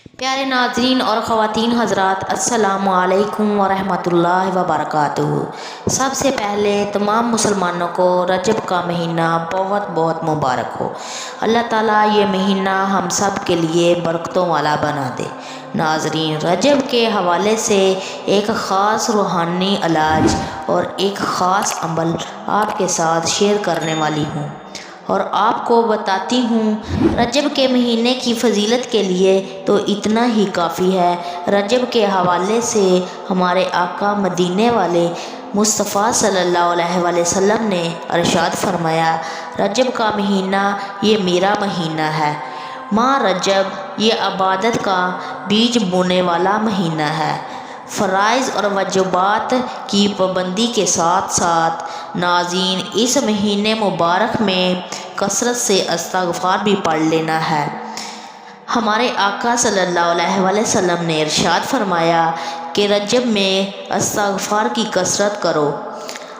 پیارے ناظرین اور خواتین حضرات، السلام علیکم ورحمۃ اللہ وبرکاتہ۔ سب سے پہلے تمام مسلمانوں کو رجب کا مہینہ بہت بہت مبارک ہو۔ اللہ تعالیٰ یہ مہینہ ہم سب کے لیے برکتوں والا بنا دے۔ ناظرین، رجب کے حوالے سے ایک خاص روحانی علاج اور ایک خاص عمل آپ کے ساتھ شیئر کرنے والی ہوں اور آپ کو بتاتی ہوں۔ رجب کے مہینے کی فضیلت کے لیے تو اتنا ہی کافی ہے۔ رجب کے حوالے سے ہمارے آقا مدینے والے مصطفیٰ صلی اللہ علیہ وآلہ وسلم نے ارشاد فرمایا، رجب کا مہینہ یہ میرا مہینہ ہے۔ ماہ رجب یہ عبادت کا بیج بونے والا مہینہ ہے۔ فرائض اور واجبات کی پابندی کے ساتھ ساتھ ناظرین، اس مہینے مبارک میں کثرت سے استغفار بھی پڑھ لینا ہے۔ ہمارے آقا صلی اللہ علیہ وآلہ وسلم نے ارشاد فرمایا کہ رجب میں استغفار کی کثرت کرو۔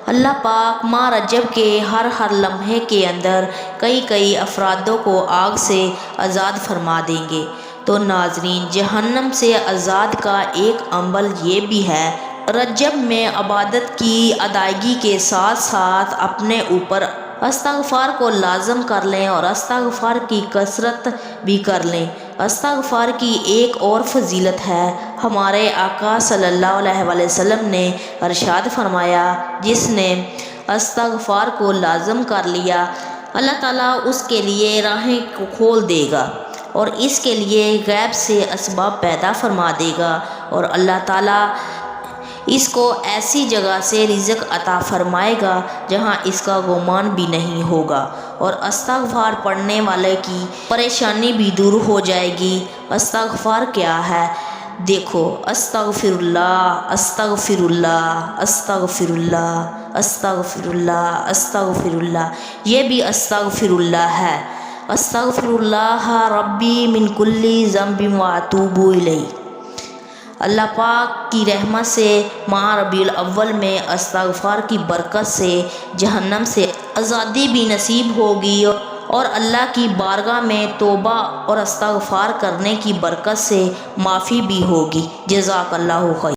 اللہ پاک ماہ رجب کے ہر لمحے کے اندر کئی افرادوں کو آگ سے آزاد فرما دیں گے۔ تو ناظرین، جہنم سے آزاد کا ایک عمل یہ بھی ہے، رجب میں عبادت کی ادائیگی کے ساتھ ساتھ اپنے اوپر استغفار کو لازم کر لیں اور استغفار کی کثرت بھی کر لیں۔ استغفار کی ایک اور فضیلت ہے۔ ہمارے آقا صلی اللہ علیہ وآلہ وسلم نے ارشاد فرمایا، جس نے استغفار کو لازم کر لیا، اللہ تعالیٰ اس کے لیے راہیں کھول دے گا اور اس کے لیے غیب سے اسباب پیدا فرما دے گا اور اللہ تعالیٰ اس کو ایسی جگہ سے رزق عطا فرمائے گا جہاں اس کا گمان بھی نہیں ہوگا، اور استغفار پڑھنے والے کی پریشانی بھی دور ہو جائے گی۔ استغفار کیا ہے؟ دیکھو، استغفر اللہ، استغفر اللہ، استغفر اللہ، استغفر اللہ، استغفر اللہ، یہ بھی استغفر اللہ ہے۔ استغفر اللہ ربی من کل ذنب واتوب الیہ۔ اللہ پاک کی رحمت سے ماہ ربیع الاول میں استغفار کی برکت سے جہنم سے آزادی بھی نصیب ہوگی اور اللہ کی بارگاہ میں توبہ اور استغفار کرنے کی برکت سے معافی بھی ہوگی۔ جزاک اللہ خیر۔